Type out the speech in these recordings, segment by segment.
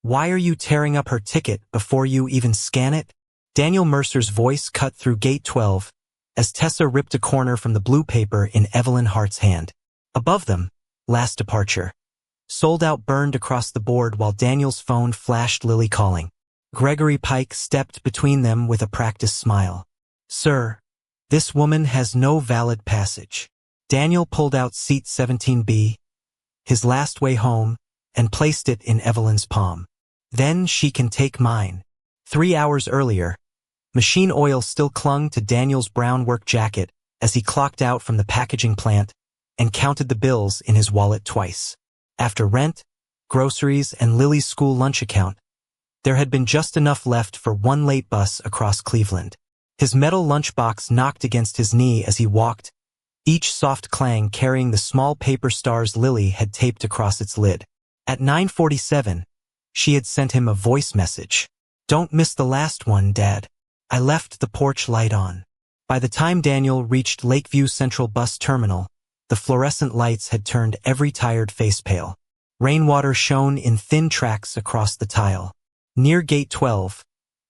Why are you tearing up her ticket before you even scan it? Daniel Mercer's voice cut through gate 12 as Tessa ripped a corner from the blue paper in Evelyn Hart's hand. Above them, last departure. Sold out burned across the board while Daniel's phone flashed Lily calling. Gregory Pike stepped between them with a practiced smile. Sir, this woman has no valid passage. Daniel pulled out seat 17B, his last way home, and placed it in Evelyn's palm. Then she can take mine. 3 hours earlier, machine oil still clung to Daniel's brown work jacket as he clocked out from the packaging plant and counted the bills in his wallet twice. After rent, groceries, and Lily's school lunch account, there had been just enough left for one late bus across Cleveland. His metal lunchbox knocked against his knee as he walked, each soft clang carrying the small paper stars Lily had taped across its lid. At 9:47, she had sent him a voice message. Don't miss the last one, Dad. I left the porch light on. By the time Daniel reached Lakeview Central Bus Terminal, the fluorescent lights had turned every tired face pale. Rainwater shone in thin tracks across the tile. Near gate 12,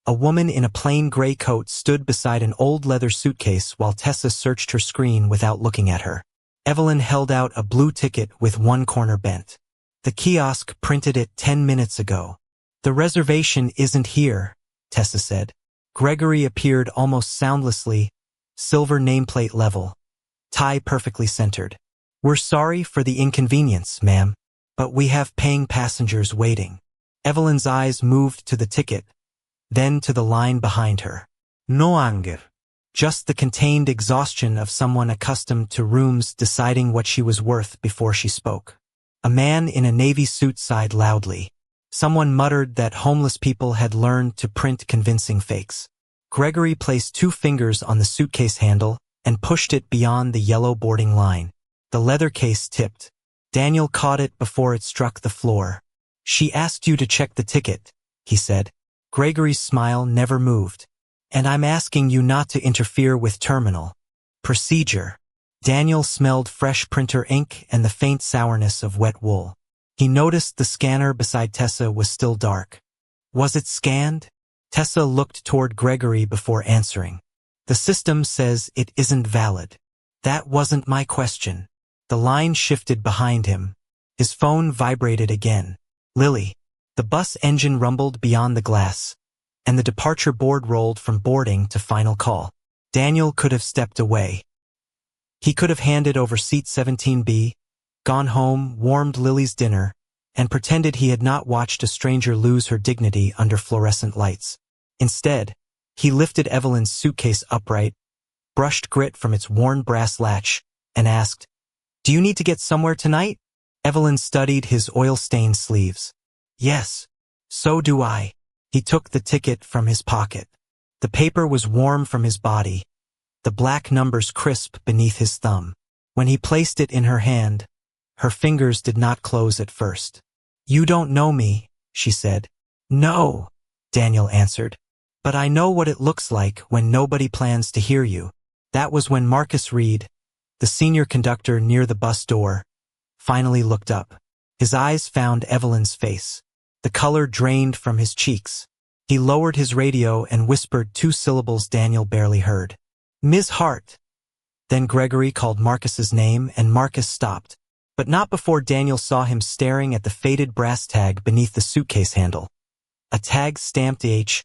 a woman in a plain gray coat stood beside an old leather suitcase while Tessa searched her screen without looking at her. Evelyn held out a blue ticket with one corner bent. The kiosk printed it 10 minutes ago. The reservation isn't here, Tessa said. Gregory appeared almost soundlessly, silver nameplate level, tie perfectly centered. We're sorry for the inconvenience, ma'am, but we have paying passengers waiting. Evelyn's eyes moved to the ticket, then to the line behind her. No anger. Just the contained exhaustion of someone accustomed to rooms deciding what she was worth before she spoke. A man in a navy suit sighed loudly. Someone muttered that homeless people had learned to print convincing fakes. Gregory placed 2 fingers on the suitcase handle and pushed it beyond the yellow boarding line. The leather case tipped. Daniel caught it before it struck the floor. She asked you to check the ticket, he said. Gregory's smile never moved. And I'm asking you not to interfere with terminal procedure. Daniel smelled fresh printer ink and the faint sourness of wet wool. He noticed the scanner beside Tessa was still dark. Was it scanned? Tessa looked toward Gregory before answering. The system says it isn't valid. That wasn't my question. The line shifted behind him. His phone vibrated again. Lily. The bus engine rumbled beyond the glass, and the departure board rolled from boarding to final call. Daniel could have stepped away. He could have handed over seat 17B, gone home, warmed Lily's dinner, and pretended he had not watched a stranger lose her dignity under fluorescent lights. Instead, he lifted Evelyn's suitcase upright, brushed grit from its worn brass latch, and asked, Do you need to get somewhere tonight? Evelyn studied his oil-stained sleeves. Yes, so do I. He took the ticket from his pocket. The paper was warm from his body, the black numbers crisp beneath his thumb. When he placed it in her hand, her fingers did not close at first. You don't know me, she said. No, Daniel answered. But I know what it looks like when nobody plans to hear you. That was when Marcus Reed, the senior conductor near the bus door, finally looked up. His eyes found Evelyn's face. The color drained from his cheeks. He lowered his radio and whispered 2 syllables Daniel barely heard. Ms. Hart. Then Gregory called Marcus's name and Marcus stopped, but not before Daniel saw him staring at the faded brass tag beneath the suitcase handle. A tag stamped H,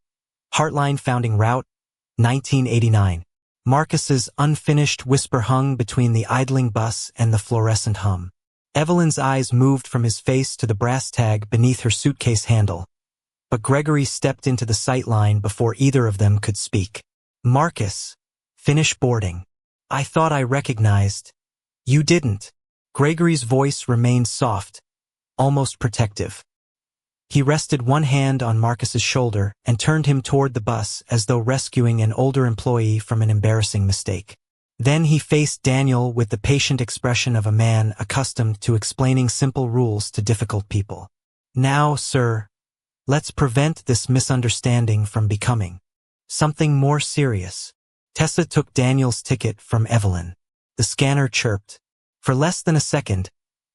Heartline Founding Route, 1989. Marcus's unfinished whisper hung between the idling bus and the fluorescent hum. Evelyn's eyes moved from his face to the brass tag beneath her suitcase handle, but Gregory stepped into the sight line before either of them could speak. Marcus, finish boarding. I thought I recognized. You didn't. Gregory's voice remained soft, almost protective. He rested one hand on Marcus's shoulder and turned him toward the bus as though rescuing an older employee from an embarrassing mistake. Then he faced Daniel with the patient expression of a man accustomed to explaining simple rules to difficult people. Now, sir, let's prevent this misunderstanding from becoming something more serious. Tessa took Daniel's ticket from Evelyn. The scanner chirped. For less than a second,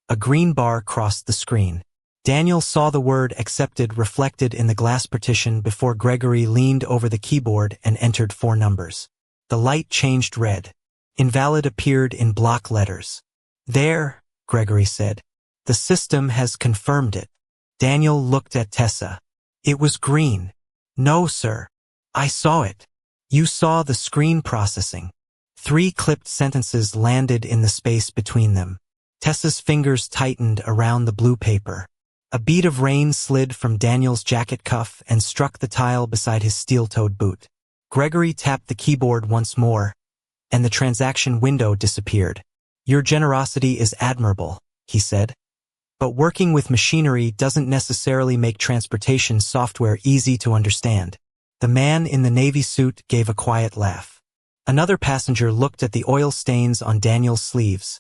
a green bar crossed the screen. Daniel saw the word accepted reflected in the glass partition before Gregory leaned over the keyboard and entered 4 numbers. The light changed red. Invalid appeared in block letters. There, Gregory said. The system has confirmed it. Daniel looked at Tessa. It was green. No, sir. I saw it. You saw the screen processing. 3 clipped sentences landed in the space between them. Tessa's fingers tightened around the blue paper. A bead of rain slid from Daniel's jacket cuff and struck the tile beside his steel-toed boot. Gregory tapped the keyboard once more, and the transaction window disappeared. Your generosity is admirable, he said. But working with machinery doesn't necessarily make transportation software easy to understand. The man in the navy suit gave a quiet laugh. Another passenger looked at the oil stains on Daniel's sleeves,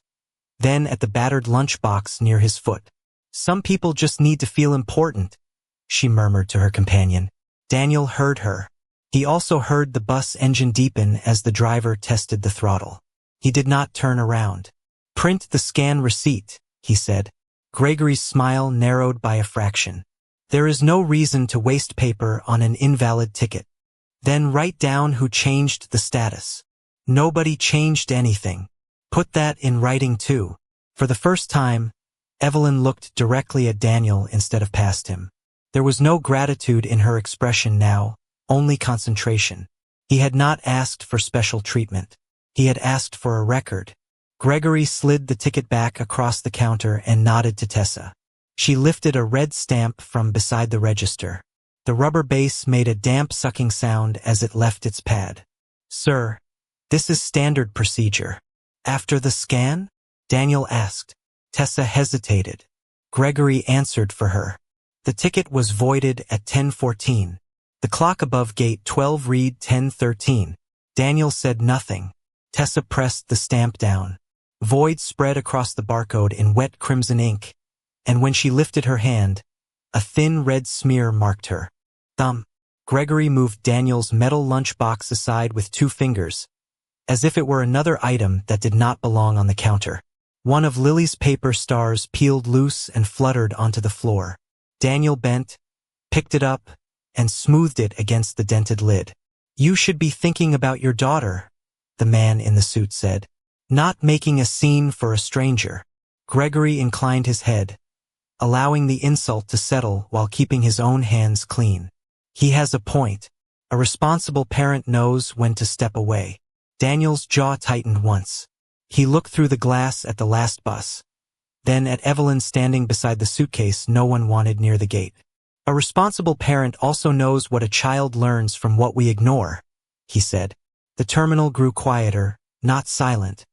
then at the battered lunchbox near his foot. Some people just need to feel important, she murmured to her companion. Daniel heard her. He also heard the bus engine deepen as the driver tested the throttle. He did not turn around. Print the scan receipt, he said. Gregory's smile narrowed by a fraction. There is no reason to waste paper on an invalid ticket. Then write down who changed the status. Nobody changed anything. Put that in writing too. For the first time, Evelyn looked directly at Daniel instead of past him. There was no gratitude in her expression now, only concentration. He had not asked for special treatment. He had asked for a record. Gregory slid the ticket back across the counter and nodded to Tessa. She lifted a red stamp from beside the register. The rubber base made a damp sucking sound as it left its pad. Sir, this is standard procedure. After the scan? Daniel asked. Tessa hesitated. Gregory answered for her. The ticket was voided at 10:14. The clock above gate 12 read 10:13. Daniel said nothing. Tessa pressed the stamp down. Void spread across the barcode in wet crimson ink, and when she lifted her hand, a thin red smear marked her thumb. Gregory moved Daniel's metal lunchbox aside with 2 fingers, as if it were another item that did not belong on the counter. One of Lily's paper stars peeled loose and fluttered onto the floor. Daniel bent, picked it up, and smoothed it against the dented lid. You should be thinking about your daughter, the man in the suit said. Not making a scene for a stranger. Gregory inclined his head, allowing the insult to settle while keeping his own hands clean. He has a point. A responsible parent knows when to step away. Daniel's jaw tightened once. He looked through the glass at the last bus, then at Evelyn standing beside the suitcase no one wanted near the gate. A responsible parent also knows what a child learns from what we ignore, he said. The terminal grew quieter, not silent,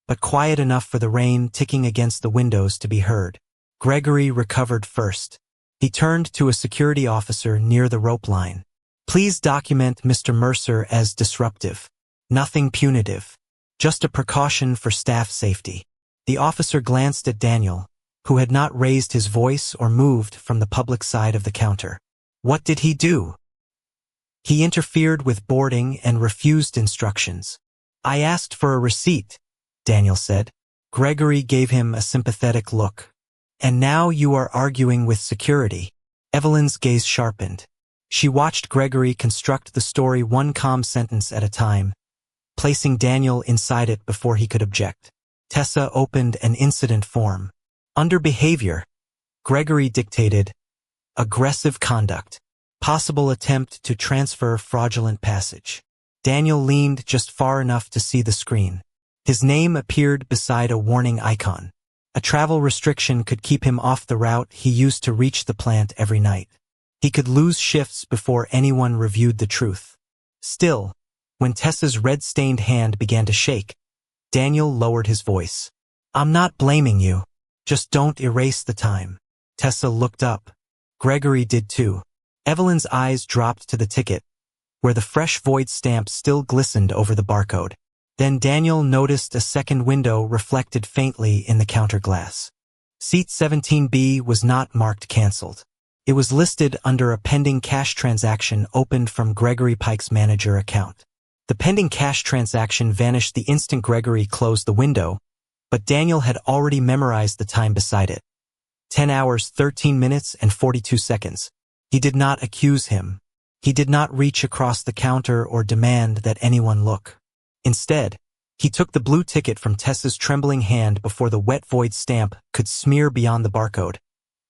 but quiet enough for the rain ticking against the windows to be heard. Gregory recovered first. He turned to a security officer near the rope line. Please document Mr. Mercer as disruptive. Nothing punitive. Just a precaution for staff safety. The officer glanced at Daniel, who had not raised his voice or moved from the public side of the counter. What did he do? He interfered with boarding and refused instructions. I asked for a receipt, Daniel said. Gregory gave him a sympathetic look. And now you are arguing with security. Evelyn's gaze sharpened. She watched Gregory construct the story one calm sentence at a time, placing Daniel inside it before he could object. Tessa opened an incident form. Under behavior, Gregory dictated, aggressive conduct, possible attempt to transfer fraudulent passage. Daniel leaned just far enough to see the screen. His name appeared beside a warning icon. A travel restriction could keep him off the route he used to reach the plant every night. He could lose shifts before anyone reviewed the truth. Still, when Tessa's red-stained hand began to shake, Daniel lowered his voice. I'm not blaming you. Just don't erase the time. Tessa looked up. Gregory did too. Evelyn's eyes dropped to the ticket, where the fresh void stamp still glistened over the barcode. Then Daniel noticed a second window reflected faintly in the counter glass. Seat 17B was not marked canceled. It was listed under a pending cash transaction opened from Gregory Pike's manager account. The pending cash transaction vanished the instant Gregory closed the window, but Daniel had already memorized the time beside it. 10 hours, 13 minutes, and 42 seconds. He did not accuse him. He did not reach across the counter or demand that anyone look. Instead, he took the blue ticket from Tessa's trembling hand before the wet void stamp could smear beyond the barcode,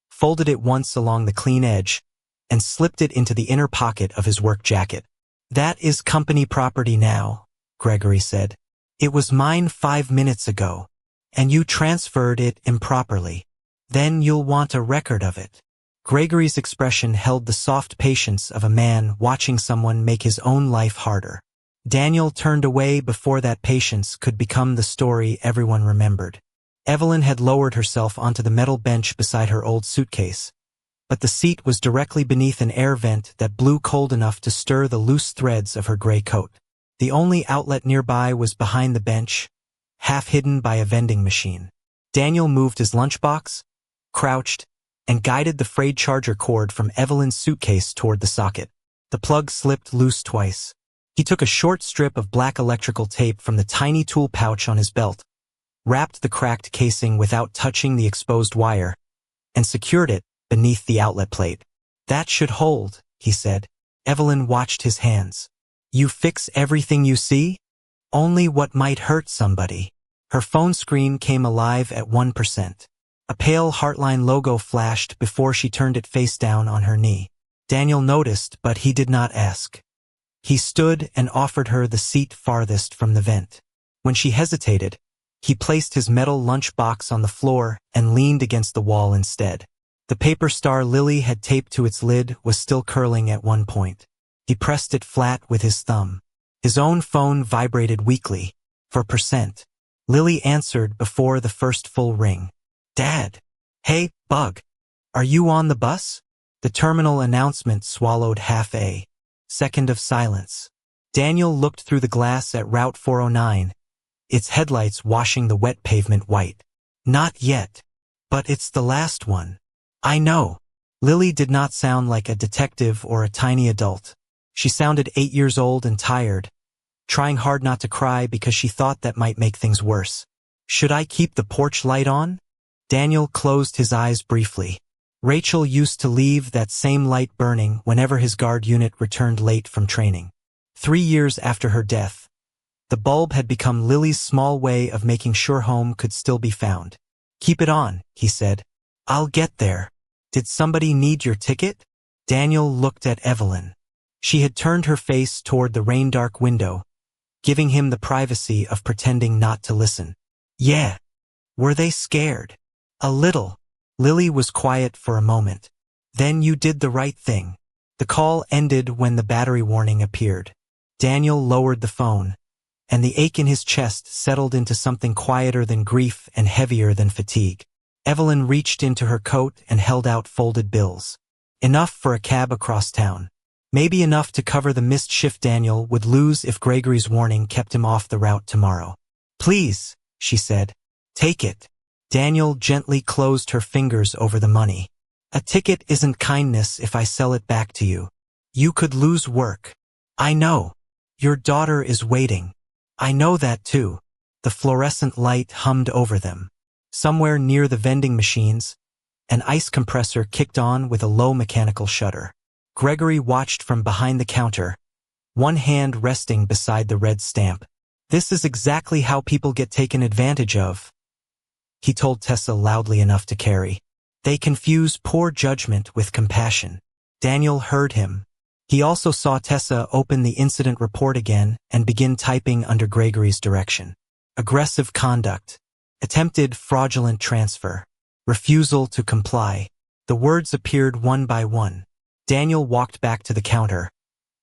folded it once along the clean edge, and slipped it into the inner pocket of his work jacket. "That is company property now," Gregory said. "It was mine 5 minutes ago, and you transferred it improperly. Then you'll want a record of it." Gregory's expression held the soft patience of a man watching someone make his own life harder. Daniel turned away before that patience could become the story everyone remembered. Evelyn had lowered herself onto the metal bench beside her old suitcase, but the seat was directly beneath an air vent that blew cold enough to stir the loose threads of her gray coat. The only outlet nearby was behind the bench, half hidden by a vending machine. Daniel moved his lunchbox, crouched, and guided the frayed charger cord from Evelyn's suitcase toward the socket. The plug slipped loose twice. He took a short strip of black electrical tape from the tiny tool pouch on his belt, wrapped the cracked casing without touching the exposed wire, and secured it beneath the outlet plate. "That should hold," he said. Evelyn watched his hands. "You fix everything you see? Only what might hurt somebody." Her phone screen came alive at 1%. A pale Heartline logo flashed before she turned it face down on her knee. Daniel noticed, but he did not ask. He stood and offered her the seat farthest from the vent. When she hesitated, he placed his metal lunchbox on the floor and leaned against the wall instead. The paper star Lily had taped to its lid was still curling at one point. He pressed it flat with his thumb. His own phone vibrated weakly, for percent. Lily answered before the first full ring. "Dad. Hey, Bug. Are you on the bus?" The terminal announcement swallowed half a second of silence. Daniel looked through the glass at Route 409, its headlights washing the wet pavement white. "Not yet. But it's the last one." "I know." Lily did not sound like a detective or a tiny adult. She sounded 8 years old and tired, trying hard not to cry because she thought that might make things worse. "Should I keep the porch light on?" Daniel closed his eyes briefly. Rachel used to leave that same light burning whenever his guard unit returned late from training. 3 years after her death, the bulb had become Lily's small way of making sure home could still be found. "Keep it on," he said. "I'll get there." "Did somebody need your ticket?" Daniel looked at Evelyn. She had turned her face toward the rain-dark window, giving him the privacy of pretending not to listen. "Yeah." "Were they scared?" "A little." Lily was quiet for a moment. "Then you did the right thing." The call ended when the battery warning appeared. Daniel lowered the phone, and the ache in his chest settled into something quieter than grief and heavier than fatigue. Evelyn reached into her coat and held out folded bills. Enough for a cab across town. Maybe enough to cover the missed shift Daniel would lose if Gregory's warning kept him off the route tomorrow. "Please," she said. "Take it." Daniel gently closed her fingers over the money. "A ticket isn't kindness if I sell it back to you. You could lose work." "I know. Your daughter is waiting." "I know that too." The fluorescent light hummed over them. Somewhere near the vending machines, an ice compressor kicked on with a low mechanical shudder. Gregory watched from behind the counter, one hand resting beside the red stamp. "This is exactly how people get taken advantage of," he told Tessa loudly enough to carry. "They confuse poor judgment with compassion." Daniel heard him. He also saw Tessa open the incident report again and begin typing under Gregory's direction. Aggressive conduct. Attempted fraudulent transfer. Refusal to comply. The words appeared one by one. Daniel walked back to the counter,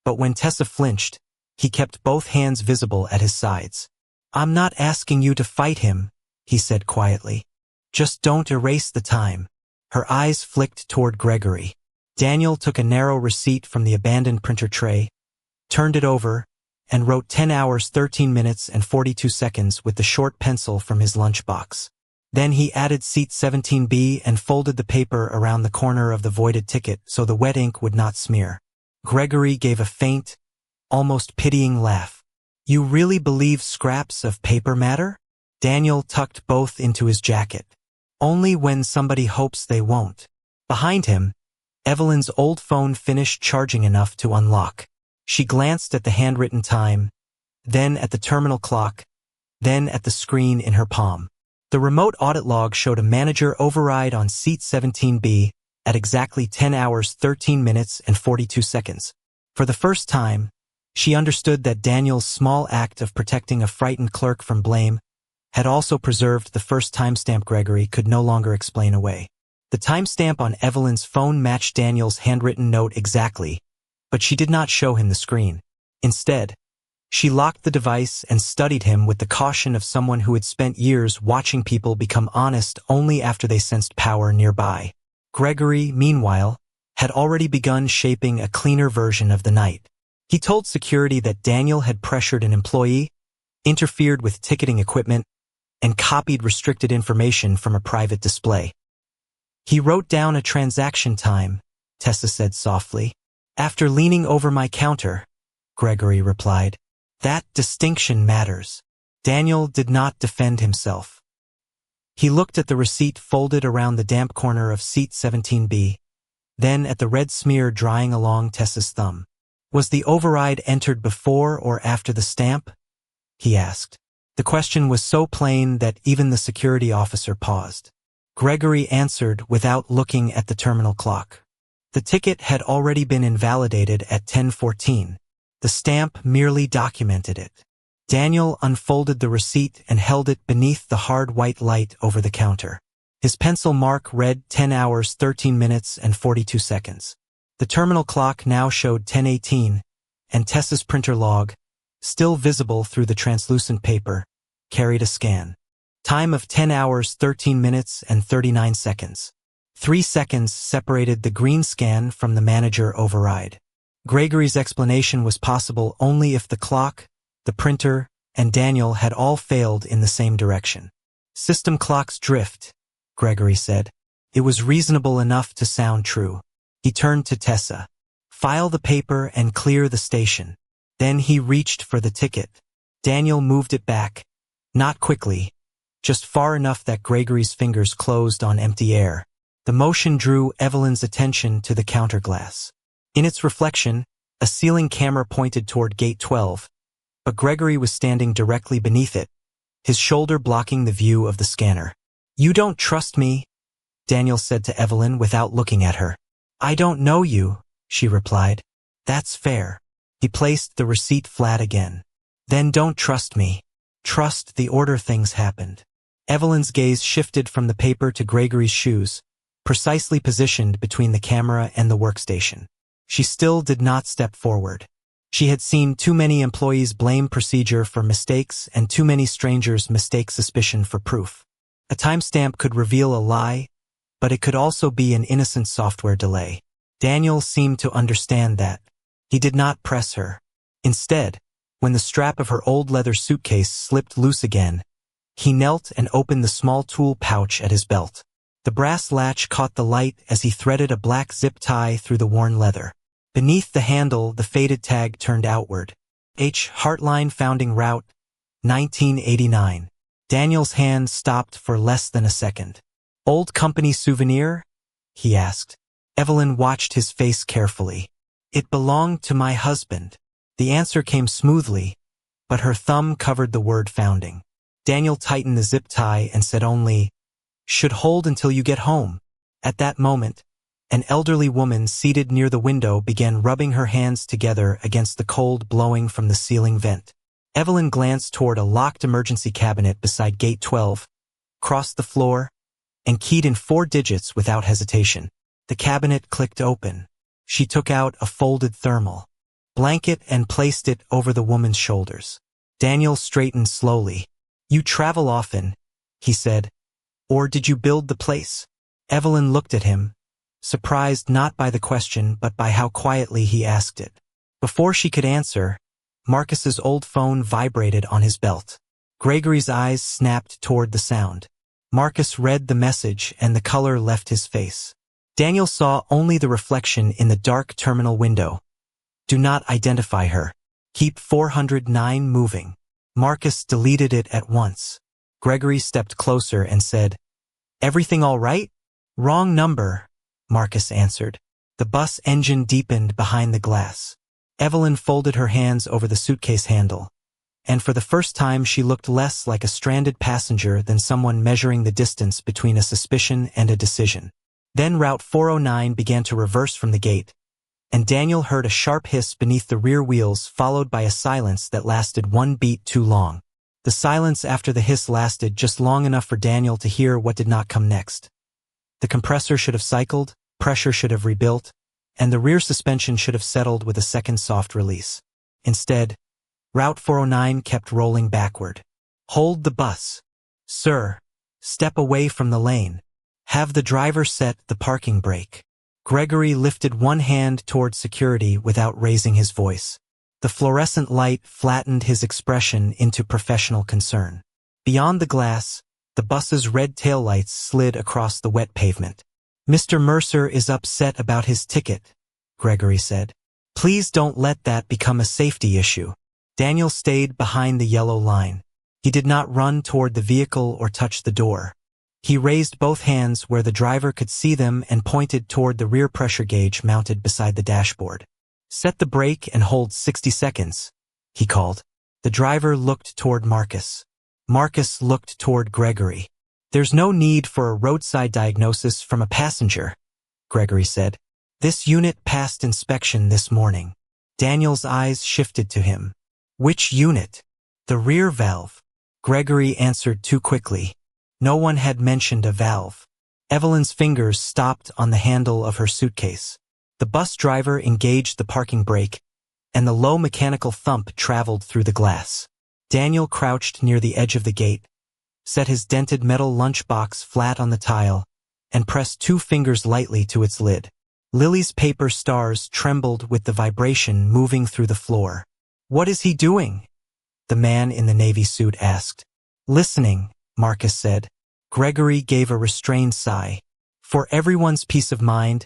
but when Tessa flinched, he kept both hands visible at his sides. "I'm not asking you to fight him," he said quietly. "Just don't erase the time." Her eyes flicked toward Gregory. Daniel took a narrow receipt from the abandoned printer tray, turned it over, and wrote 10 hours 13 minutes and 42 seconds with the short pencil from his lunchbox. Then he added seat 17B and folded the paper around the corner of the voided ticket so the wet ink would not smear. Gregory gave a faint, almost pitying laugh. "You really believe scraps of paper matter?" Daniel tucked both into his jacket. Only when somebody hopes they won't. Behind him, Evelyn's old phone finished charging enough to unlock. She glanced at the handwritten time, then at the terminal clock, then at the screen in her palm. The remote audit log showed a manager override on seat 17B at exactly 10 hours 13 minutes and 42 seconds. For the first time, she understood that Daniel's small act of protecting a frightened clerk from blame had also preserved the first timestamp Gregory could no longer explain away. The timestamp on Evelyn's phone matched Daniel's handwritten note exactly, but she did not show him the screen. Instead, she locked the device and studied him with the caution of someone who had spent years watching people become honest only after they sensed power nearby. Gregory, meanwhile, had already begun shaping a cleaner version of the night. He told security that Daniel had pressured an employee, interfered with ticketing equipment, and copied restricted information from a private display. He wrote down a transaction time, Tessa said softly. After leaning over my counter, Gregory replied. That distinction matters. Daniel did not defend himself. He looked at the receipt folded around the damp corner of seat 17B, then at the red smear drying along Tessa's thumb. Was the override entered before or after the stamp? He asked. The question was so plain that even the security officer paused. Gregory answered without looking at the terminal clock. The ticket had already been invalidated at 10:14. The stamp merely documented it. Daniel unfolded the receipt and held it beneath the hard white light over the counter. His pencil mark read 10 hours 13 minutes and 42 seconds. The terminal clock now showed 10:18, and Tessa's printer log, still visible through the translucent paper, carried a scan. Time of 10 hours 13 minutes and 39 seconds. 3 seconds separated the green scan from the manager override. Gregory's explanation was possible only if the clock, the printer, and Daniel had all failed in the same direction. System clocks drift, Gregory said. It was reasonable enough to sound true. He turned to Tessa. File the paper and clear the station. Then he reached for the ticket. Daniel moved it back, not quickly, just far enough that Gregory's fingers closed on empty air. The motion drew Evelyn's attention to the counter glass. In its reflection, a ceiling camera pointed toward gate 12, but Gregory was standing directly beneath it, his shoulder blocking the view of the scanner. You don't trust me, Daniel said to Evelyn without looking at her. I don't know you, she replied. That's fair. He placed the receipt flat again. Then don't trust me. Trust the order things happened. Evelyn's gaze shifted from the paper to Gregory's shoes, precisely positioned between the camera and the workstation. She still did not step forward. She had seen too many employees blame procedure for mistakes and too many strangers mistake suspicion for proof. A timestamp could reveal a lie, but it could also be an innocent software delay. Daniel seemed to understand that. He did not press her. Instead, when the strap of her old leather suitcase slipped loose again, he knelt and opened the small tool pouch at his belt. The brass latch caught the light as he threaded a black zip tie through the worn leather. Beneath the handle, the faded tag turned outward. H. Heartline Founding Route, 1989. Daniel's hand stopped for less than a second. Old company souvenir? He asked. Evelyn watched his face carefully. It belonged to my husband. The answer came smoothly, but her thumb covered the word founding. Daniel tightened the zip tie and said only, should hold until you get home. At that moment, an elderly woman seated near the window began rubbing her hands together against the cold blowing from the ceiling vent. Evelyn glanced toward a locked emergency cabinet beside gate 12, crossed the floor, and keyed in 4 digits without hesitation. The cabinet clicked open. She took out a folded thermal blanket and placed it over the woman's shoulders. Daniel straightened slowly. You travel often, he said. Or did you build the place? Evelyn looked at him, surprised not by the question but by how quietly he asked it. Before she could answer, Marcus's old phone vibrated on his belt. Gregory's eyes snapped toward the sound. Marcus read the message and the color left his face. Daniel saw only the reflection in the dark terminal window. Do not identify her. Keep 409 moving. Marcus deleted it at once. Gregory stepped closer and said, Everything all right? Wrong number, Marcus answered. The bus engine deepened behind the glass. Evelyn folded her hands over the suitcase handle, and for the first time she looked less like a stranded passenger than someone measuring the distance between a suspicion and a decision. Then Route 409 began to reverse from the gate, and Daniel heard a sharp hiss beneath the rear wheels, followed by a silence that lasted one beat too long. The silence after the hiss lasted just long enough for Daniel to hear what did not come next. The compressor should have cycled, pressure should have rebuilt, and the rear suspension should have settled with a second soft release. Instead, Route 409 kept rolling backward. Hold the bus. Sir. Step away from the lane. Have the driver set the parking brake. Gregory lifted one hand toward security without raising his voice. The fluorescent light flattened his expression into professional concern. Beyond the glass, the bus's red taillights slid across the wet pavement. Mr. Mercer is upset about his ticket, Gregory said. Please don't let that become a safety issue. Daniel stayed behind the yellow line. He did not run toward the vehicle or touch the door. He raised both hands where the driver could see them and pointed toward the rear pressure gauge mounted beside the dashboard. Set the brake and hold 60 seconds, he called. The driver looked toward Marcus. Marcus looked toward Gregory. There's no need for a roadside diagnosis from a passenger, Gregory said. This unit passed inspection this morning. Daniel's eyes shifted to him. Which unit? The rear valve. Gregory answered too quickly. No one had mentioned a valve. Evelyn's fingers stopped on the handle of her suitcase. The bus driver engaged the parking brake, and the low mechanical thump traveled through the glass. Daniel crouched near the edge of the gate, set his dented metal lunchbox flat on the tile, and pressed two fingers lightly to its lid. Lily's paper stars trembled with the vibration moving through the floor. What is he doing? The man in the navy suit asked. Listening, Marcus said. Gregory gave a restrained sigh. For everyone's peace of mind,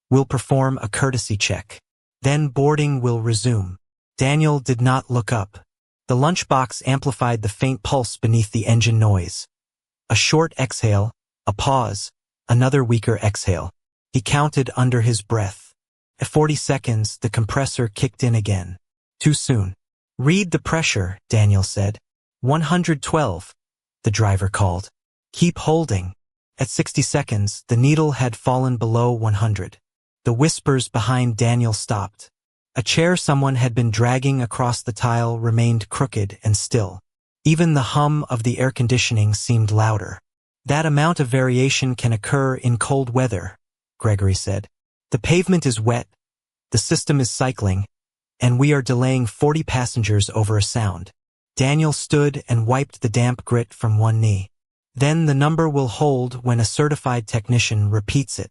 we'll perform a courtesy check. Then boarding will resume. Daniel did not look up. The lunchbox amplified the faint pulse beneath the engine noise. A short exhale, a pause, another weaker exhale. He counted under his breath. At 40 seconds, the compressor kicked in again. Too soon. Read the pressure, Daniel said. 112, the driver called. Keep holding. At 60 seconds, the needle had fallen below 100. The whispers behind Daniel stopped. A chair someone had been dragging across the tile remained crooked and still. Even the hum of the air conditioning seemed louder. That amount of variation can occur in cold weather, Gregory said. The pavement is wet, the system is cycling, and we are delaying 40 passengers over a sound. Daniel stood and wiped the damp grit from one knee. Then the number will hold when a certified technician repeats it.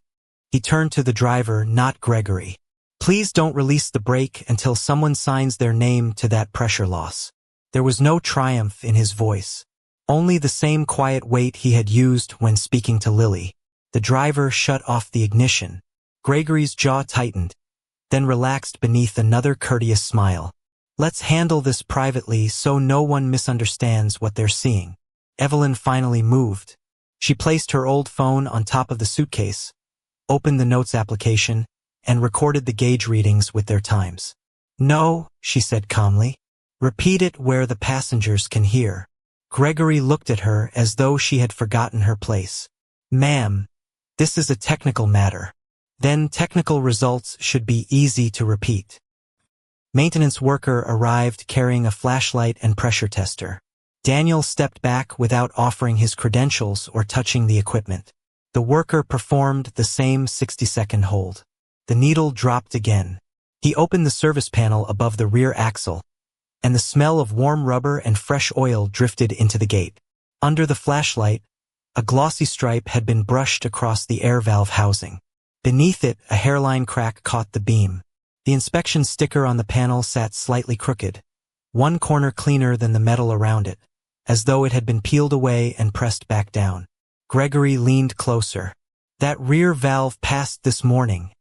He turned to the driver, not Gregory. Please don't release the brake until someone signs their name to that pressure loss. There was no triumph in his voice. Only the same quiet weight he had used when speaking to Lily. The driver shut off the ignition. Gregory's jaw tightened, then relaxed beneath another courteous smile. Let's handle this privately so no one misunderstands what they're seeing. Evelyn finally moved. She placed her old phone on top of the suitcase, opened the notes application, and recorded the gauge readings with their times. No, she said calmly. Repeat it where the passengers can hear. Gregory looked at her as though she had forgotten her place. Ma'am, this is a technical matter. Then technical results should be easy to repeat. Maintenance worker arrived carrying a flashlight and pressure tester. Daniel stepped back without offering his credentials or touching the equipment. The worker performed the same 60-second hold. The needle dropped again. He opened the service panel above the rear axle, and the smell of warm rubber and fresh oil drifted into the gate. Under the flashlight, a glossy stripe had been brushed across the air valve housing. Beneath it, a hairline crack caught the beam. The inspection sticker on the panel sat slightly crooked, one corner cleaner than the metal around it, as though it had been peeled away and pressed back down. Gregory leaned closer. That rear valve passed this morning,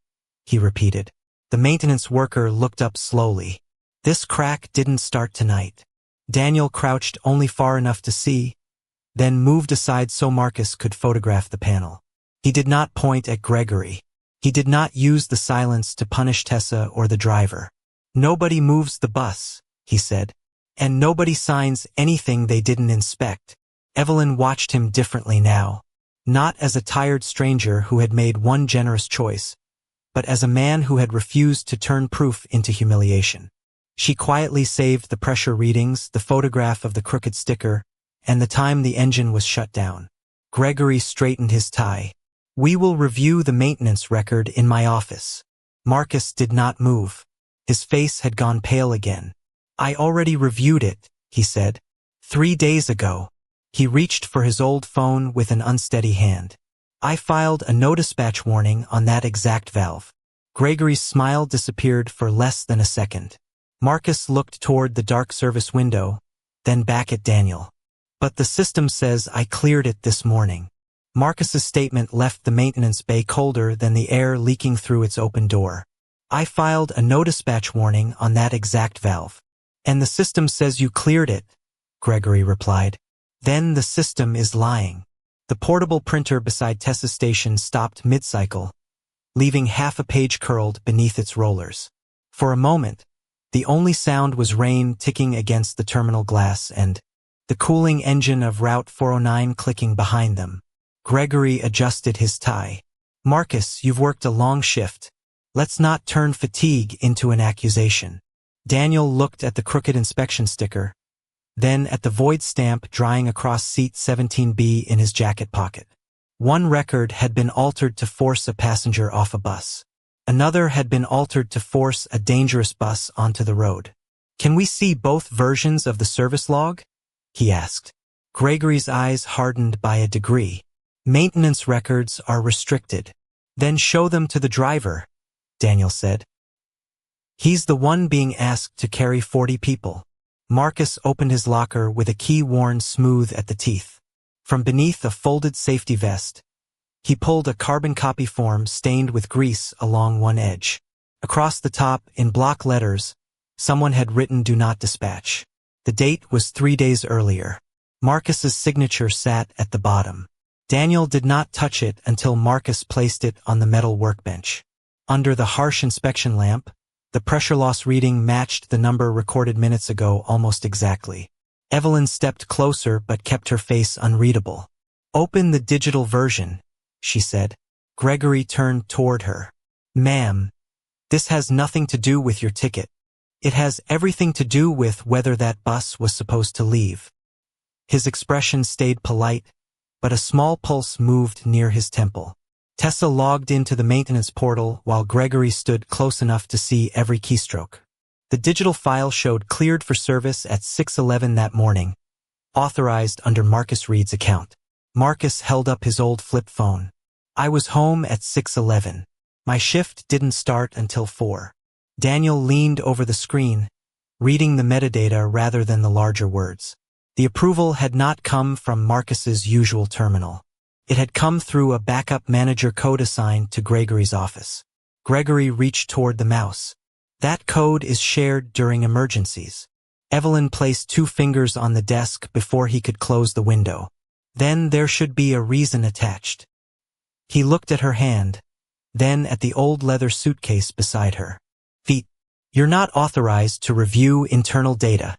he repeated. The maintenance worker looked up slowly. This crack didn't start tonight. Daniel crouched only far enough to see. then moved aside so Marcus could photograph the panel. He did not point at Gregory. He did not use the silence to punish Tessa or the driver. "Nobody moves the bus," he said. "And nobody signs anything they didn't inspect." Evelyn watched him differently now. Not as a tired stranger who had made one generous choice, but as a man who had refused to turn proof into humiliation. She quietly saved the pressure readings, the photograph of the crooked sticker, and the time the engine was shut down. Gregory straightened his tie. "We will review the maintenance record in my office." Marcus did not move. His face had gone pale again. "I already reviewed it," he said. 3 days ago." He reached for his old phone with an unsteady hand. "I filed a no-dispatch warning on that exact valve." Gregory's smile disappeared for less than a second. Marcus looked toward the dark service window, then back at Daniel. "But the system says I cleared it this morning." Marcus's statement left the maintenance bay colder than the air leaking through its open door. "I filed a no-dispatch warning on that exact valve." "And the system says you cleared it," Gregory replied. "Then the system is lying." The portable printer beside Tessa's station stopped mid-cycle, leaving half a page curled beneath its rollers. For a moment, the only sound was rain ticking against the terminal glass and the cooling engine of Route 409 clicking behind them. Gregory adjusted his tie. "Marcus, you've worked a long shift. Let's not turn fatigue into an accusation." Daniel looked at the crooked inspection sticker, then at the void stamp drying across seat 17B in his jacket pocket. One record had been altered to force a passenger off a bus. Another had been altered to force a dangerous bus onto the road. "Can we see both versions of the service log?" he asked. Gregory's eyes hardened by a degree. "Maintenance records are restricted." "Then show them to the driver," Daniel said. "He's the one being asked to carry 40 people." Marcus opened his locker with a key worn smooth at the teeth. From beneath a folded safety vest, he pulled a carbon copy form stained with grease along one edge. Across the top, in block letters, someone had written "Do not dispatch." The date was 3 days earlier. Marcus's signature sat at the bottom. Daniel did not touch it until Marcus placed it on the metal workbench. Under the harsh inspection lamp, the pressure loss reading matched the number recorded minutes ago almost exactly. Evelyn stepped closer but kept her face unreadable. "Open the digital version," she said. Gregory turned toward her. "Ma'am, this has nothing to do with your ticket. It has everything to do with whether that bus was supposed to leave." His expression stayed polite, but a small pulse moved near his temple. Tessa logged into the maintenance portal while Gregory stood close enough to see every keystroke. The digital file showed cleared for service at 6:11 that morning, authorized under Marcus Reed's account. Marcus held up his old flip phone. "I was home at 6:11. My shift didn't start until 4. Daniel leaned over the screen, reading the metadata rather than the larger words. The approval had not come from Marcus's usual terminal. It had come through a backup manager code assigned to Gregory's office. Gregory reached toward the mouse. "That code is shared during emergencies." Evelyn placed 2 fingers on the desk before he could close the window. "Then there should be a reason attached." He looked at her hand, then at the old leather suitcase beside her. "Feet, you're not authorized to review internal data."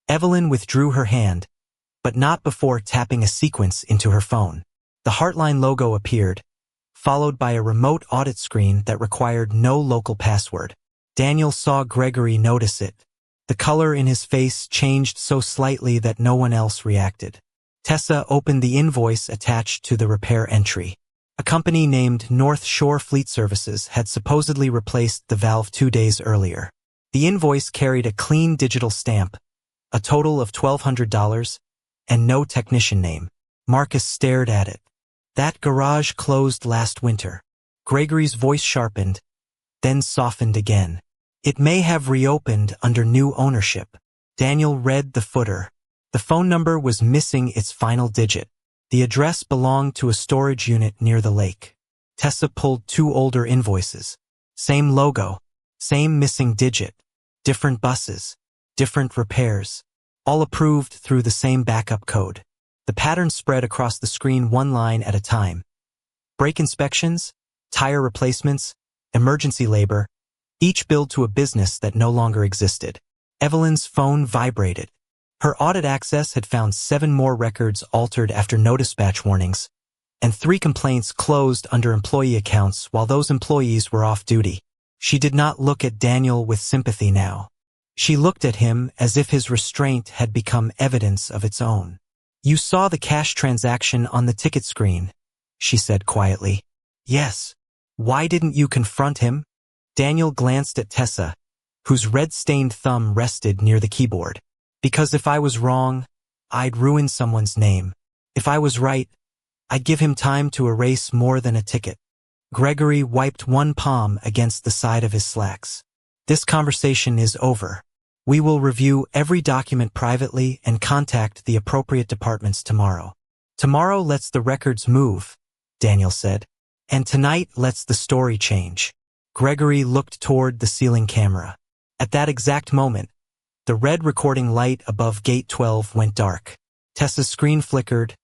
Evelyn withdrew her hand, but not before tapping a sequence into her phone. The Heartline logo appeared, followed by a remote audit screen that required no local password. Daniel saw Gregory notice it. The color in his face changed so slightly that no one else reacted. Tessa opened the invoice attached to the repair entry. A company named North Shore Fleet Services had supposedly replaced the valve 2 days earlier. The invoice carried a clean digital stamp, a total of $1,200, and no technician name. Marcus stared at it. "That garage closed last winter." Gregory's voice sharpened, then softened again. "It may have reopened under new ownership." Daniel read the footer. The phone number was missing its final digit. The address belonged to a storage unit near the lake. Tessa pulled 2 older invoices. Same logo, same missing digit, different buses, different repairs, all approved through the same backup code. The pattern spread across the screen one line at a time. Brake inspections, tire replacements, emergency labor, each billed to a business that no longer existed. Evelyn's phone vibrated. Her audit access had found 7 more records altered after no dispatch warnings, and 3 complaints closed under employee accounts while those employees were off duty. She did not look at Daniel with sympathy now. She looked at him as if his restraint had become evidence of its own. "You saw the cash transaction on the ticket screen," she said quietly. "Yes. Why didn't you confront him?" Daniel glanced at Tessa, whose red-stained thumb rested near the keyboard. "Because if I was wrong, I'd ruin someone's name. If I was right, I'd give him time to erase more than a ticket." Gregory wiped one palm against the side of his slacks. "This conversation is over. We will review every document privately and contact the appropriate departments tomorrow." "Tomorrow lets the records move," Daniel said. "And tonight lets the story change." Gregory looked toward the ceiling camera. At that exact moment, the red recording light above Gate 12 went dark. Tessa's screen flickered,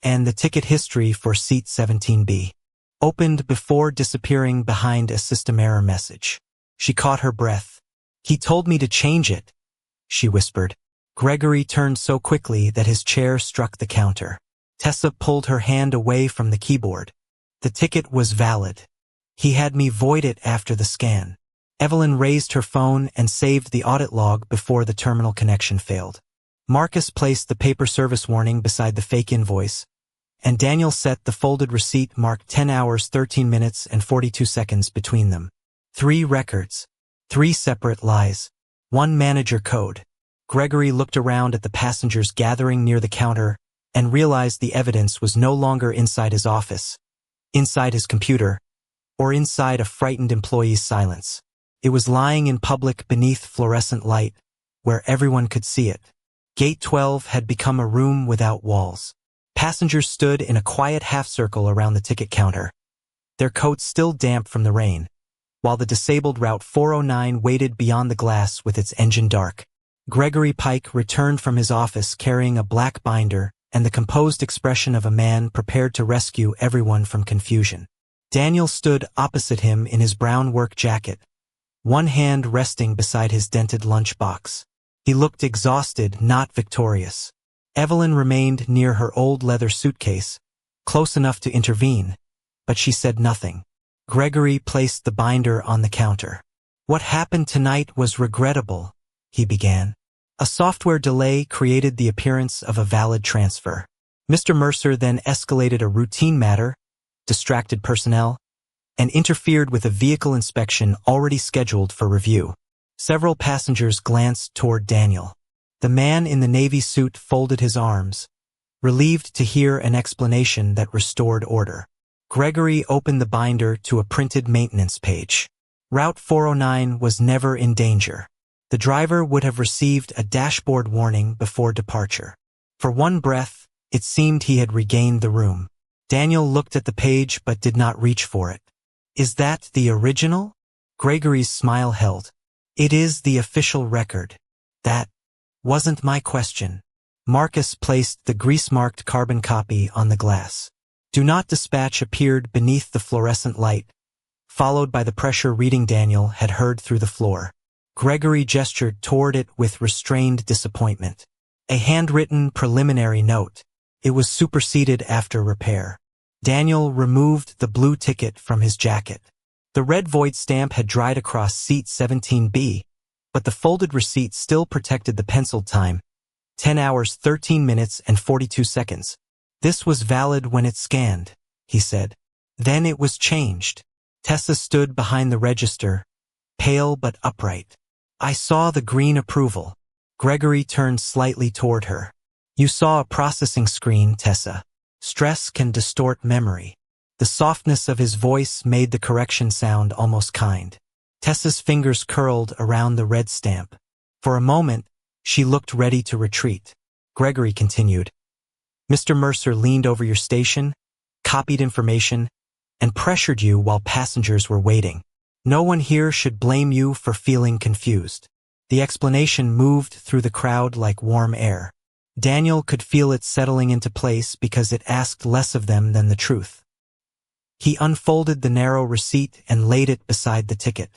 and the ticket history for seat 17B opened before disappearing behind a system error message. She caught her breath. "He told me to change it," she whispered. Gregory turned so quickly that his chair struck the counter. Tessa pulled her hand away from the keyboard. "The ticket was valid. He had me void it after the scan." Evelyn raised her phone and saved the audit log before the terminal connection failed. Marcus placed the paper service warning beside the fake invoice, and Daniel set the folded receipt marked 10 hours 13 minutes and 42 seconds between them. 3 records. 3 separate lies. 1 manager code. Gregory looked around at the passengers gathering near the counter and realized the evidence was no longer inside his office, inside his computer, or inside a frightened employee's silence. It was lying in public beneath fluorescent light, where everyone could see it. Gate 12 had become a room without walls. Passengers stood in a quiet half-circle around the ticket counter, their coats still damp from the rain, while the disabled Route 409 waited beyond the glass with its engine dark. Gregory Pike returned from his office carrying a black binder and the composed expression of a man prepared to rescue everyone from confusion. Daniel stood opposite him in his brown work jacket, one hand resting beside his dented lunchbox. He looked exhausted, not victorious. Evelyn remained near her old leather suitcase, close enough to intervene, but she said nothing. Gregory placed the binder on the counter. "What happened tonight was regrettable," he began. "A software delay created the appearance of a valid transfer. Mr. Mercer then escalated a routine matter, distracted personnel, and interfered with a vehicle inspection already scheduled for review." Several passengers glanced toward Daniel. The man in the navy suit folded his arms, relieved to hear an explanation that restored order. Gregory opened the binder to a printed maintenance page. Route 409 was never in danger. The driver would have received a dashboard warning before departure. For one breath, it seemed he had regained the room. Daniel looked at the page but did not reach for it. "Is that the original?" Gregory's smile held. "It is the official record." "That wasn't my question." Marcus placed the grease-marked carbon copy on the glass. "Do not dispatch" appeared beneath the fluorescent light, followed by the pressure reading Daniel had heard through the floor. Gregory gestured toward it with restrained disappointment. A handwritten preliminary note. It was superseded after repair. Daniel removed the blue ticket from his jacket. The red void stamp had dried across seat 17B, but the folded receipt still protected the penciled time, 10 hours 13 minutes and 42 seconds. "This was valid when it scanned," he said. "Then it was changed." Tessa stood behind the register, pale but upright. "I saw the green approval." Gregory turned slightly toward her. "You saw a processing screen, Tessa. Stress can distort memory." The softness of his voice made the correction sound almost kind. Tessa's fingers curled around the red stamp. For a moment, she looked ready to retreat. Gregory continued. "Mr. Mercer leaned over your station, copied information, and pressured you while passengers were waiting. No one here should blame you for feeling confused." The explanation moved through the crowd like warm air. Daniel could feel it settling into place because it asked less of them than the truth. He unfolded the narrow receipt and laid it beside the ticket.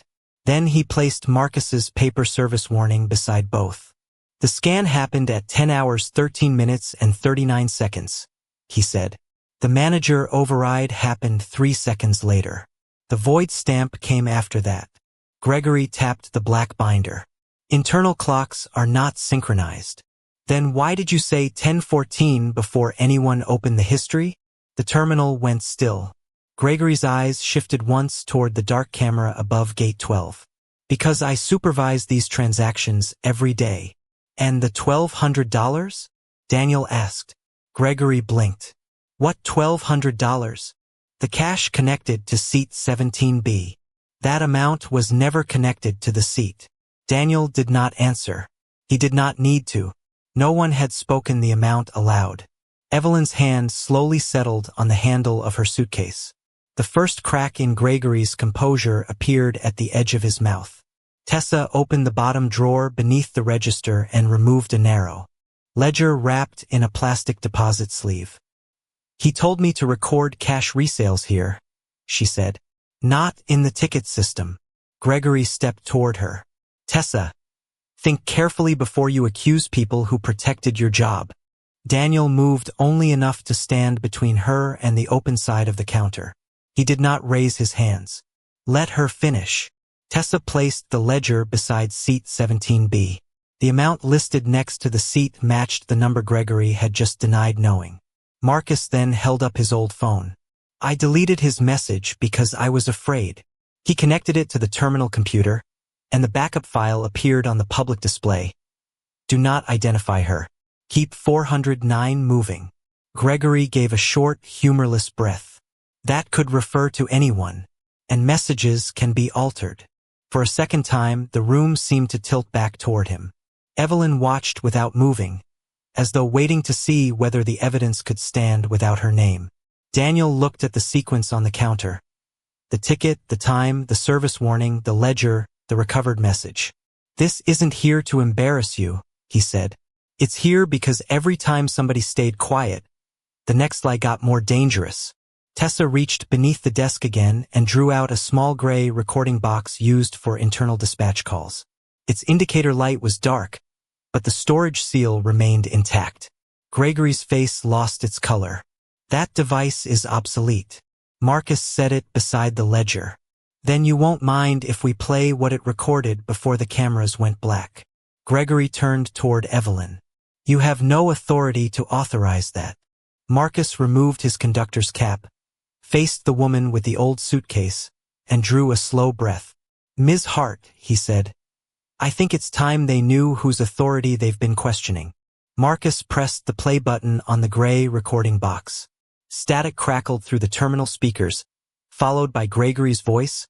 Then he placed Marcus's paper service warning beside both. The scan happened at 10 hours 13 minutes and 39 seconds, he said. The manager override happened 3 seconds later. The void stamp came after that. Gregory tapped the black binder. Internal clocks are not synchronized. Then why did you say 10:14 before anyone opened the history? The terminal went still. Gregory's eyes shifted once toward the dark camera above gate 12. Because I supervise these transactions every day. And the $1,200? Daniel asked. Gregory blinked. What $1,200? The cash connected to seat 17B. That amount was never connected to the seat. Daniel did not answer. He did not need to. No one had spoken the amount aloud. Evelyn's hand slowly settled on the handle of her suitcase. The first crack in Gregory's composure appeared at the edge of his mouth. Tessa opened the bottom drawer beneath the register and removed a narrow ledger wrapped in a plastic deposit sleeve. He told me to record cash resales here, she said. Not in the ticket system. Gregory stepped toward her. Tessa, think carefully before you accuse people who protected your job. Daniel moved only enough to stand between her and the open side of the counter. He did not raise his hands. Let her finish. Tessa placed the ledger beside seat 17B. The amount listed next to the seat matched the number Gregory had just denied knowing. Marcus then held up his old phone. I deleted his message because I was afraid. He connected it to the terminal computer, and the backup file appeared on the public display. Do not identify her. Keep 409 moving. Gregory gave a short, humorless breath. That could refer to anyone, and messages can be altered. For a second time, the room seemed to tilt back toward him. Evelyn watched without moving, as though waiting to see whether the evidence could stand without her name. Daniel looked at the sequence on the counter. The ticket, the time, the service warning, the ledger, the recovered message. This isn't here to embarrass you, he said. It's here because every time somebody stayed quiet, the next lie got more dangerous. Tessa reached beneath the desk again and drew out a small gray recording box used for internal dispatch calls. Its indicator light was dark, but the storage seal remained intact. Gregory's face lost its color. That device is obsolete. Marcus set it beside the ledger. Then you won't mind if we play what it recorded before the cameras went black. Gregory turned toward Evelyn. You have no authority to authorize that. Marcus removed his conductor's cap, faced the woman with the old suitcase, and drew a slow breath. Ms. Hart, he said, I think it's time they knew whose authority they've been questioning. Marcus pressed the play button on the gray recording box. Static crackled through the terminal speakers, followed by Gregory's voice,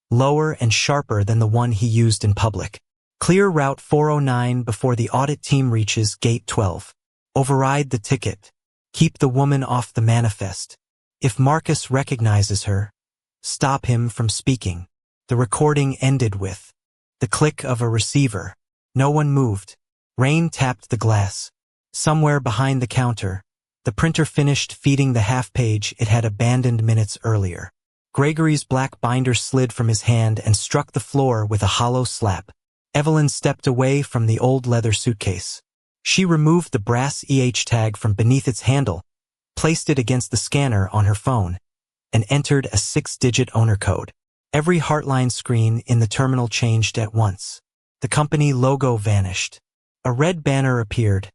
lower and sharper than the one he used in public. Clear Route 409 before the audit team reaches Gate 12. Override the ticket. Keep the woman off the manifest. If Marcus recognizes her, stop him from speaking. The recording ended with the click of a receiver. No one moved. Rain tapped the glass. Somewhere behind the counter, the printer finished feeding the half-page it had abandoned minutes earlier. Gregory's black binder slid from his hand and struck the floor with a hollow slap. Evelyn stepped away from the old leather suitcase. She removed the brass EH tag from beneath its handle, placed it against the scanner on her phone, and entered a 6-digit owner code. Every Heartline screen in the terminal changed at once. The company logo vanished. A red banner appeared.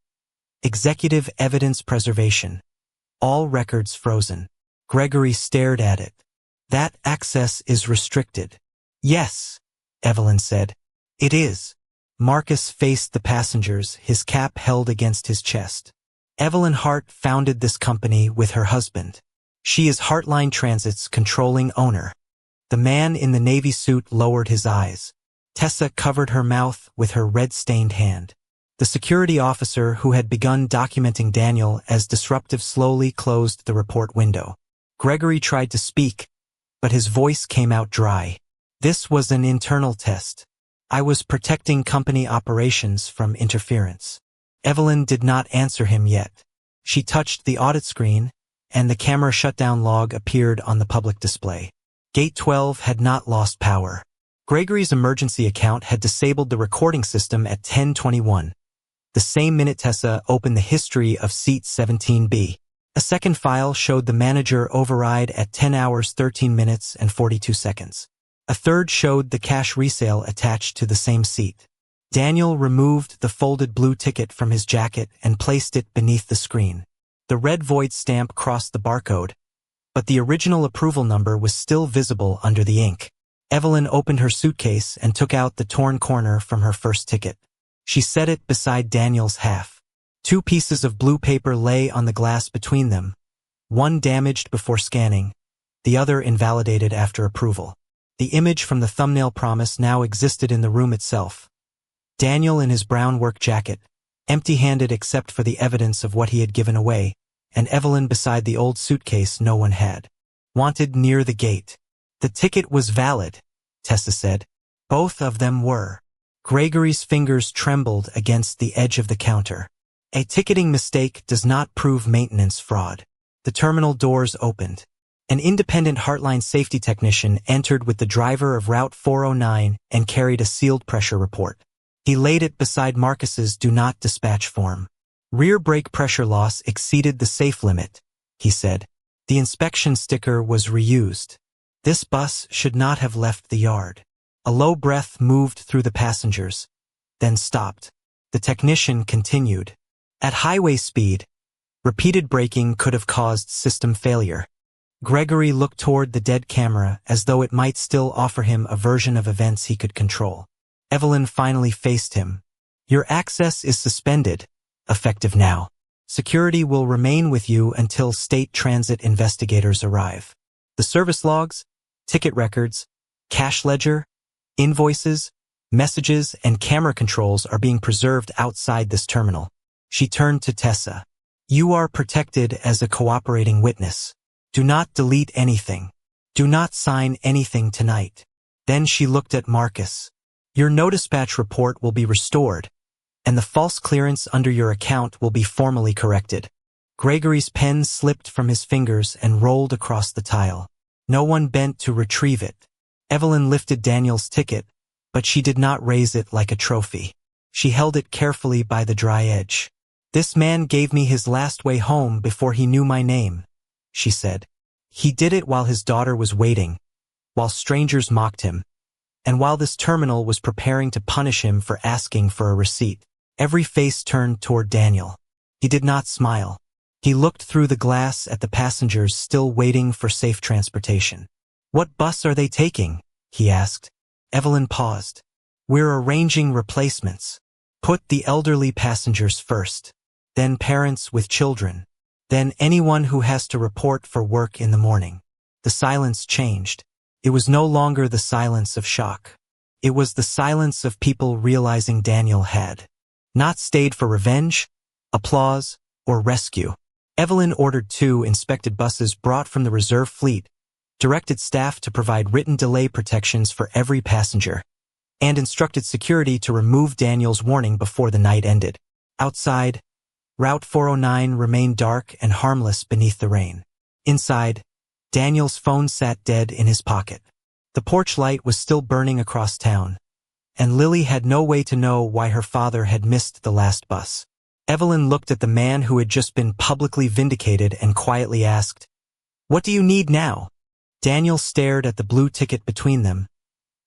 Executive Evidence Preservation. All records frozen. Gregory stared at it. That access is restricted. Yes, Evelyn said. It is. Marcus faced the passengers, his cap held against his chest. Evelyn Hart founded this company with her husband. She is Heartline Transit's controlling owner. The man in the navy suit lowered his eyes. Tessa covered her mouth with her red-stained hand. The security officer who had begun documenting Daniel as disruptive slowly closed the report window. Gregory tried to speak, but his voice came out dry. This was an internal test. I was protecting company operations from interference. Evelyn did not answer him yet. She touched the audit screen, and the camera shutdown log appeared on the public display. Gate 12 had not lost power. Gregory's emergency account had disabled the recording system at 10:21. The same minute Tessa opened the history of seat 17B. A second file showed the manager override at 10 hours 13 minutes and 42 seconds. A third showed the cash resale attached to the same seat. Daniel removed the folded blue ticket from his jacket and placed it beneath the screen. The red void stamp crossed the barcode, but the original approval number was still visible under the ink. Evelyn opened her suitcase and took out the torn corner from her first ticket. She set it beside Daniel's half. 2 pieces of blue paper lay on the glass between them, one damaged before scanning, the other invalidated after approval. The image from the thumbnail promise now existed in the room itself. Daniel in his brown work jacket, empty-handed except for the evidence of what he had given away, and Evelyn beside the old suitcase no one had. Wanted near the gate. The ticket was valid, Tessa said. Both of them were. Gregory's fingers trembled against the edge of the counter. A ticketing mistake does not prove maintenance fraud. The terminal doors opened. An independent Heartline safety technician entered with the driver of Route 409 and carried a sealed pressure report. He laid it beside Marcus's do not dispatch form. Rear brake pressure loss exceeded the safe limit, he said. The inspection sticker was reused. This bus should not have left the yard. A low breath moved through the passengers, then stopped. The technician continued. At highway speed, repeated braking could have caused system failure. Gregory looked toward the dead camera as though it might still offer him a version of events he could control. Evelyn finally faced him. Your access is suspended, effective now. Security will remain with you until state transit investigators arrive. The service logs, ticket records, cash ledger, invoices, messages, and camera controls are being preserved outside this terminal. She turned to Tessa. You are protected as a cooperating witness. Do not delete anything. Do not sign anything tonight. Then she looked at Marcus. Your no-dispatch report will be restored, and the false clearance under your account will be formally corrected. Gregory's pen slipped from his fingers and rolled across the tile. No one bent to retrieve it. Evelyn lifted Daniel's ticket, but she did not raise it like a trophy. She held it carefully by the dry edge. This man gave me his last way home before he knew my name, she said. He did it while his daughter was waiting, while strangers mocked him, and while this terminal was preparing to punish him for asking for a receipt. Every face turned toward Daniel. He did not smile. He looked through the glass at the passengers still waiting for safe transportation. What bus are they taking? He asked. Evelyn paused. We're arranging replacements. Put the elderly passengers first, then parents with children, then anyone who has to report for work in the morning. The silence changed. It was no longer the silence of shock. It was the silence of people realizing Daniel had not stayed for revenge, applause, or rescue. Evelyn ordered 2 inspected buses brought from the reserve fleet, directed staff to provide written delay protections for every passenger, and instructed security to remove Daniel's warning before the night ended. Outside, Route 409 remained dark and harmless beneath the rain. Inside, Daniel's phone sat dead in his pocket. The porch light was still burning across town, and Lily had no way to know why her father had missed the last bus. Evelyn looked at the man who had just been publicly vindicated and quietly asked, What do you need now? Daniel stared at the blue ticket between them,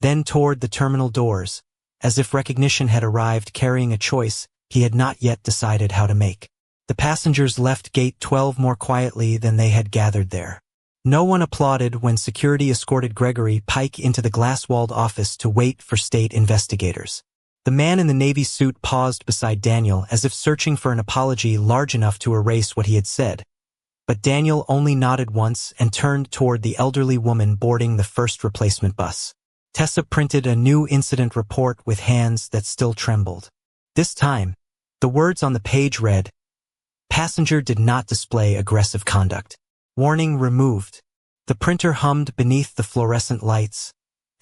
then toward the terminal doors, as if recognition had arrived carrying a choice he had not yet decided how to make. The passengers left Gate 12 more quietly than they had gathered there. No one applauded when security escorted Gregory Pike into the glass-walled office to wait for state investigators. The man in the navy suit paused beside Daniel as if searching for an apology large enough to erase what he had said. But Daniel only nodded once and turned toward the elderly woman boarding the first replacement bus. Tessa printed a new incident report with hands that still trembled. This time, the words on the page read, Passenger did not display aggressive conduct. Warning removed. The printer hummed beneath the fluorescent lights,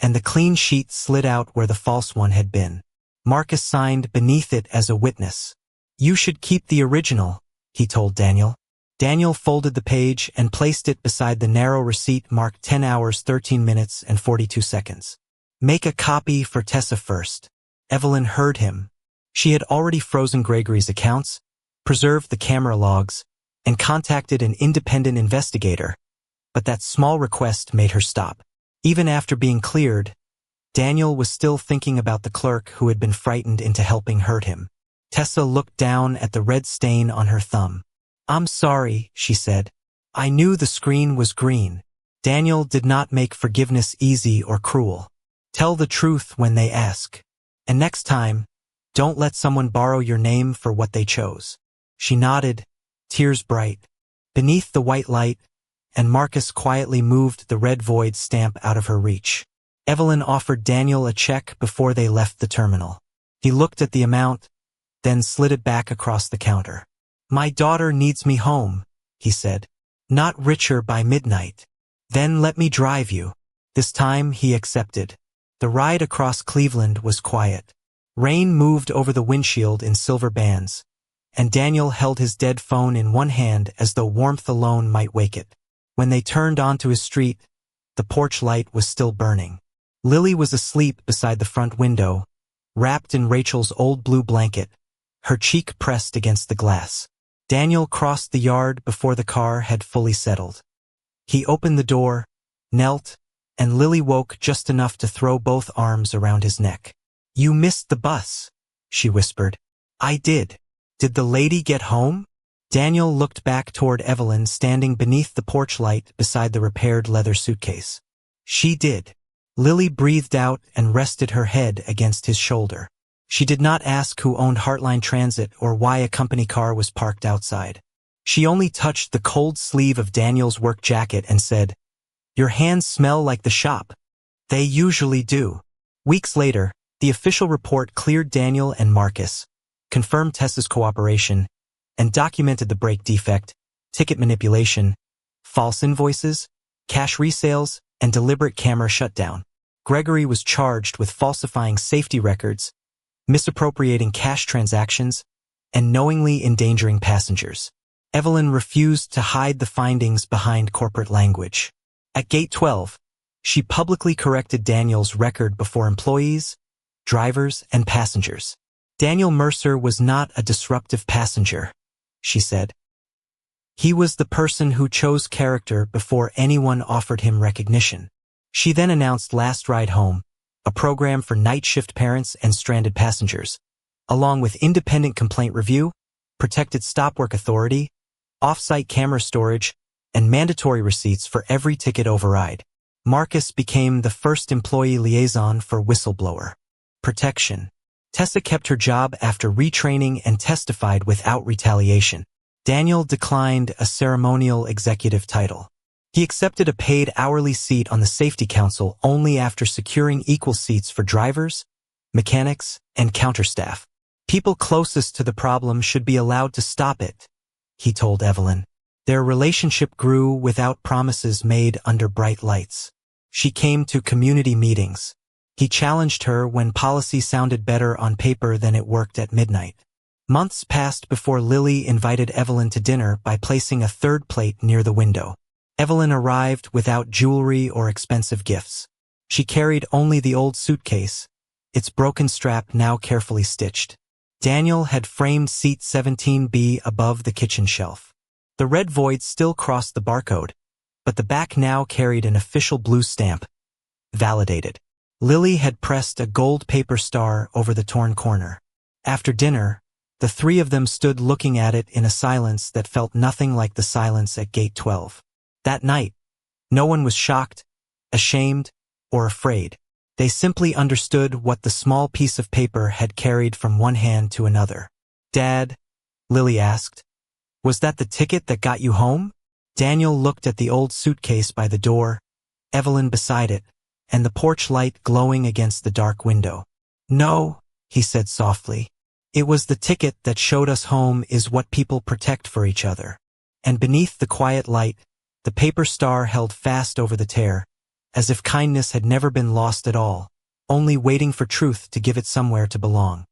and the clean sheet slid out where the false one had been. Marcus signed beneath it as a witness. You should keep the original, he told Daniel. Daniel folded the page and placed it beside the narrow receipt marked 10 hours 13 minutes and 42 seconds. Make a copy for Tessa first. Evelyn heard him. She had already frozen Gregory's accounts, preserved the camera logs, and contacted an independent investigator, but that small request made her stop. Even after being cleared, Daniel was still thinking about the clerk who had been frightened into helping hurt him. Tessa looked down at the red stain on her thumb. I'm sorry, she said. I knew the screen was green. Daniel did not make forgiveness easy or cruel. Tell the truth when they ask. And next time, don't let someone borrow your name for what they chose. She nodded, tears bright. Beneath the white light, and Marcus quietly moved the red void stamp out of her reach. Evelyn offered Daniel a check before they left the terminal. He looked at the amount, then slid it back across the counter. My daughter needs me home, he said. Not richer by midnight. Then let me drive you. This time he accepted. The ride across Cleveland was quiet. Rain moved over the windshield in silver bands, and Daniel held his dead phone in one hand as though warmth alone might wake it. When they turned onto his street, the porch light was still burning. Lily was asleep beside the front window, wrapped in Rachel's old blue blanket, her cheek pressed against the glass. Daniel crossed the yard before the car had fully settled. He opened the door, knelt, and Lily woke just enough to throw both arms around his neck. You missed the bus, she whispered. I did. Did the lady get home? Daniel looked back toward Evelyn standing beneath the porch light beside the repaired leather suitcase. She did. Lily breathed out and rested her head against his shoulder. She did not ask who owned Heartline Transit or why a company car was parked outside. She only touched the cold sleeve of Daniel's work jacket and said, Your hands smell like the shop. They usually do. Weeks later, the official report cleared Daniel and Marcus, confirmed Tessa's cooperation, and documented the brake defect, ticket manipulation, false invoices, cash resales, and deliberate camera shutdown. Gregory was charged with falsifying safety records, misappropriating cash transactions, and knowingly endangering passengers. Evelyn refused to hide the findings behind corporate language. At Gate 12, she publicly corrected Daniel's record before employees, drivers, and passengers. Daniel Mercer was not a disruptive passenger, she said. He was the person who chose character before anyone offered him recognition. She then announced Last Ride Home, a program for night shift parents and stranded passengers, along with independent complaint review, protected stop work authority, off-site camera storage, and mandatory receipts for every ticket override. Marcus became the first employee liaison for whistleblower protection. Tessa kept her job after retraining and testified without retaliation. Daniel declined a ceremonial executive title. He accepted a paid hourly seat on the Safety Council only after securing equal seats for drivers, mechanics, and counter staff. People closest to the problem should be allowed to stop it, he told Evelyn. Their relationship grew without promises made under bright lights. She came to community meetings. He challenged her when policy sounded better on paper than it worked at midnight. Months passed before Lily invited Evelyn to dinner by placing a third plate near the window. Evelyn arrived without jewelry or expensive gifts. She carried only the old suitcase, its broken strap now carefully stitched. Daniel had framed seat 17B above the kitchen shelf. The red void still crossed the barcode, but the back now carried an official blue stamp. Validated. Lily had pressed a gold paper star over the torn corner. After dinner, the three of them stood looking at it in a silence that felt nothing like the silence at Gate 12. That night, no one was shocked, ashamed, or afraid. They simply understood what the small piece of paper had carried from one hand to another. Dad, Lily asked, was that the ticket that got you home? Daniel looked at the old suitcase by the door, Evelyn beside it, and the porch light glowing against the dark window. No, he said softly. It was the ticket that showed us home is what people protect for each other. And beneath the quiet light, the paper star held fast over the tear, as if kindness had never been lost at all, only waiting for truth to give it somewhere to belong.